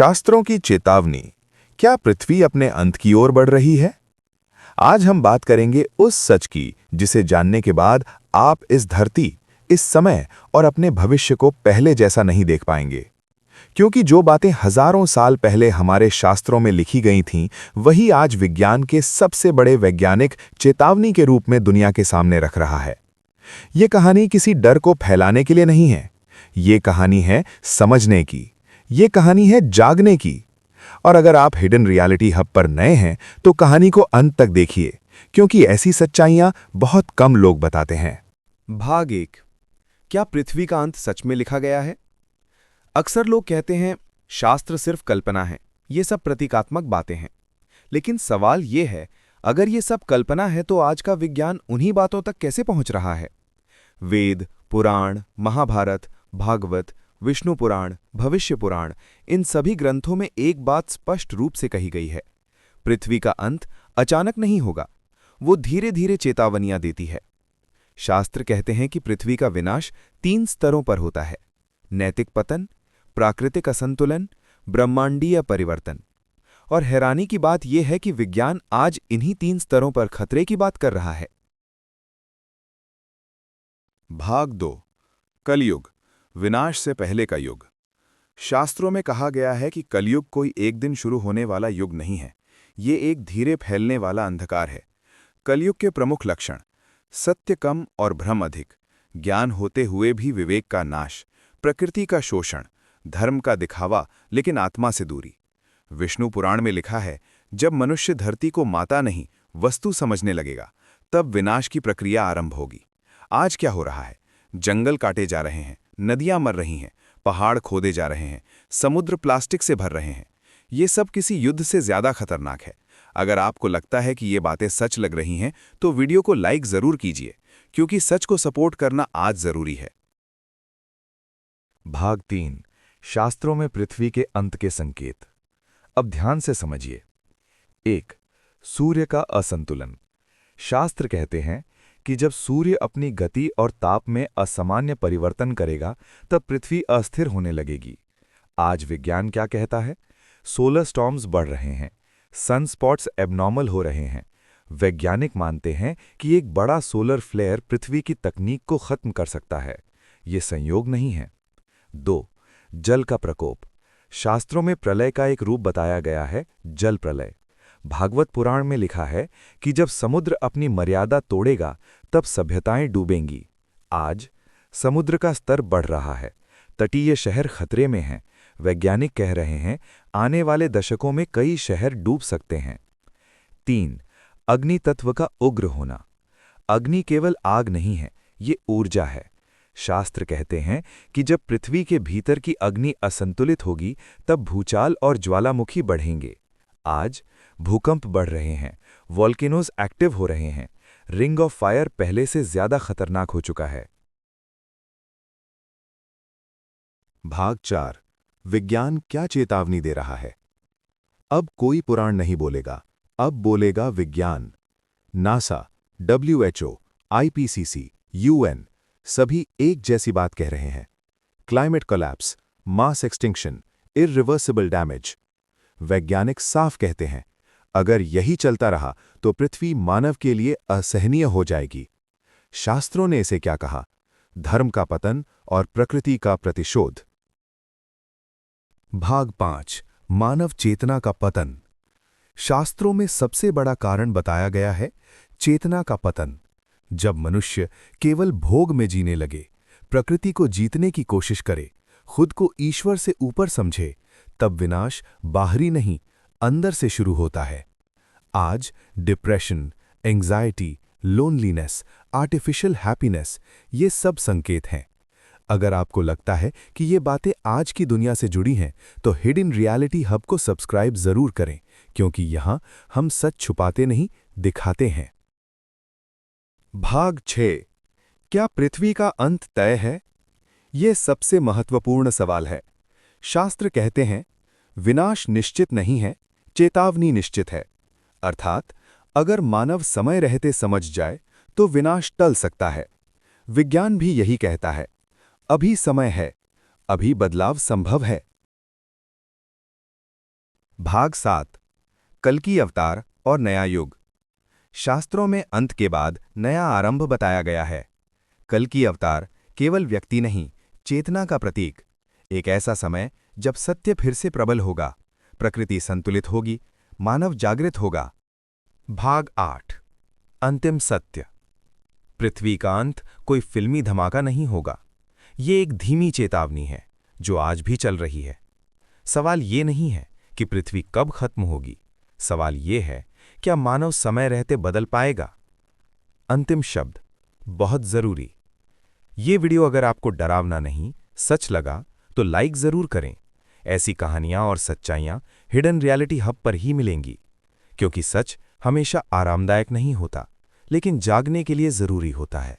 शास्त्रों की चेतावनी, क्या पृथ्वी अपने अंत की ओर बढ़ रही है? आज हम बात करेंगे उस सच की जिसे जानने के बाद आप इस धरती, इस समय और अपने भविष्य को पहले जैसा नहीं देख पाएंगे। क्योंकि जो बातें हजारों साल पहले हमारे शास्त्रों में लिखी गई थीं, वही आज विज्ञान के सबसे बड़े वैज्ञानिक चेतावनी के रूप में दुनिया के सामने रख रहा है। ये कहानी किसी डर को फैलाने के लिए नहीं है। ये कहानी है समझने की। ये कहानी है जागने की। और अगर आप हिडन रियलिटी हब पर नए हैं तो कहानी को अंत तक देखिए, क्योंकि ऐसी सच्चाइयां बहुत कम लोग बताते हैं। भाग 1। क्या पृथ्वी का अंत सच में लिखा गया है? अक्सर लोग कहते हैं शास्त्र सिर्फ कल्पना है, ये सब प्रतीकात्मक बातें हैं। लेकिन सवाल ये है, अगर ये सब कल्पना है तो आज का विज्ञान उन्हीं बातों तक कैसे पहुंच रहा है? वेद, पुराण, महाभारत, भागवत, विष्णु पुराण, भविष्य पुराण, इन सभी ग्रंथों में एक बात स्पष्ट रूप से कही गई है। पृथ्वी का अंत अचानक नहीं होगा, वो धीरे धीरे चेतावनियां देती है। शास्त्र कहते हैं कि पृथ्वी का विनाश 3 स्तरों पर होता है: नैतिक पतन, प्राकृतिक असंतुलन, ब्रह्मांडीय परिवर्तन। और हैरानी की बात यह है कि विज्ञान आज इन्हीं 3 स्तरों पर खतरे की बात कर रहा है। भाग 2, कलयुग, विनाश से पहले का युग। शास्त्रों में कहा गया है कि कलयुग कोई एक दिन शुरू होने वाला युग नहीं है, ये एक धीरे फैलने वाला अंधकार है। कलयुग के प्रमुख लक्षण: सत्य कम और भ्रम अधिक, ज्ञान होते हुए भी विवेक का नाश, प्रकृति का शोषण, धर्म का दिखावा लेकिन आत्मा से दूरी। विष्णु पुराण में लिखा है, जब मनुष्य धरती को माता नहीं वस्तु समझने लगेगा, तब विनाश की प्रक्रिया आरंभ होगी। आज क्या हो रहा है? जंगल काटे जा रहे हैं, नदियां मर रही हैं, पहाड़ खोदे जा रहे हैं, समुद्र प्लास्टिक से भर रहे हैं। ये सब किसी युद्ध से ज्यादा खतरनाक है। अगर आपको लगता है कि ये बातें सच लग रही हैं, तो वीडियो को लाइक जरूर कीजिए, क्योंकि सच को सपोर्ट करना आज जरूरी है। भाग 3, शास्त्रों में पृथ्वी के अंत के संकेत। अब ध्यान से समझिए। 1. सूर्य का असंतुलन। शास्त्र कहते हैं कि जब सूर्य अपनी गति और ताप में असामान्य परिवर्तन करेगा, तब पृथ्वी अस्थिर होने लगेगी। आज विज्ञान क्या कहता है? सोलर स्टॉर्म्स बढ़ रहे हैं, सनस्पॉट्स एबनॉर्मल हो रहे हैं। वैज्ञानिक मानते हैं कि एक बड़ा सोलर फ्लेयर पृथ्वी की तकनीक को खत्म कर सकता है। ये संयोग नहीं है। 2. जल का प्रकोप। शास्त्रों में प्रलय का एक रूप बताया गया है, जल प्रलय। भागवत पुराण में लिखा है कि जब समुद्र अपनी मर्यादा तोड़ेगा, तब सभ्यताएं डूबेंगी। आज समुद्र का स्तर बढ़ रहा है, तटीय शहर खतरे में हैं। वैज्ञानिक कह रहे हैं, आने वाले दशकों में कई शहर डूब सकते हैं। 3. अग्नि तत्व का उग्र होना। अग्नि केवल आग नहीं है, ये ऊर्जा है। शास्त्र कहते हैं कि जब पृथ्वी के भीतर की अग्नि असंतुलित होगी, तब भूचाल और ज्वालामुखी बढ़ेंगे। आज भूकंप बढ़ रहे हैं, वॉल्केनोज एक्टिव हो रहे हैं, रिंग ऑफ फायर पहले से ज्यादा खतरनाक हो चुका है। भाग 4, विज्ञान क्या चेतावनी दे रहा है? अब कोई पुराण नहीं बोलेगा, अब बोलेगा विज्ञान। नासा, WHO, IPCC, UN सभी एक जैसी बात कह रहे हैं। Climate collapse, mass extinction, irreversible damage. वैज्ञानिक साफ कहते हैं, अगर यही चलता रहा तो पृथ्वी मानव के लिए असहनीय हो जाएगी। शास्त्रों ने इसे क्या कहा? धर्म का पतन और प्रकृति का प्रतिशोध। भाग 5, मानव चेतना का पतन। शास्त्रों में सबसे बड़ा कारण बताया गया है चेतना का पतन। जब मनुष्य केवल भोग में जीने लगे, प्रकृति को जीतने की कोशिश करे, खुद को ईश्वर से ऊपर समझे, तब विनाश बाहरी नहीं, अंदर से शुरू होता है। आज depression, anxiety, loneliness, artificial happiness, ये सब संकेत हैं। अगर आपको लगता है कि ये बातें आज की दुनिया से जुड़ी हैं, तो हिडन रियलिटी हब को सब्सक्राइब जरूर करें, क्योंकि यहां हम सच छुपाते नहीं, दिखाते हैं। भाग 6, क्या पृथ्वी का अंत तय है? ये सबसे महत्वपूर्ण सवाल है। शास्त्र कहते हैं, विनाश निश्चित नहीं है, चेतावनी निश्चित है। अर्थात अगर मानव समय रहते समझ जाए तो विनाश टल सकता है। विज्ञान भी यही कहता है, अभी समय है, अभी बदलाव संभव है। भाग 7 कल्कि अवतार और नया युग। शास्त्रों में अंत के बाद नया आरंभ बताया गया है। कल्कि अवतार केवल व्यक्ति नहीं, चेतना का प्रतीक। एक ऐसा समय जब सत्य फिर से प्रबल होगा, प्रकृति संतुलित होगी, मानव जागृत होगा। भाग 8 अंतिम सत्य। पृथ्वी का अंत कोई फिल्मी धमाका नहीं होगा। ये एक धीमी चेतावनी है जो आज भी चल रही है। सवाल ये नहीं है कि पृथ्वी कब खत्म होगी, सवाल ये है क्या मानव समय रहते बदल पाएगा। अंतिम शब्द बहुत जरूरी। ये वीडियो अगर आपको डरावना नहीं, सच लगा तो लाइक जरूर करें। ऐसी कहानियां और सच्चाइयां हिडन रियलिटी हब पर ही मिलेंगी, क्योंकि सच हमेशा आरामदायक नहीं होता, लेकिन जागने के लिए जरूरी होता है।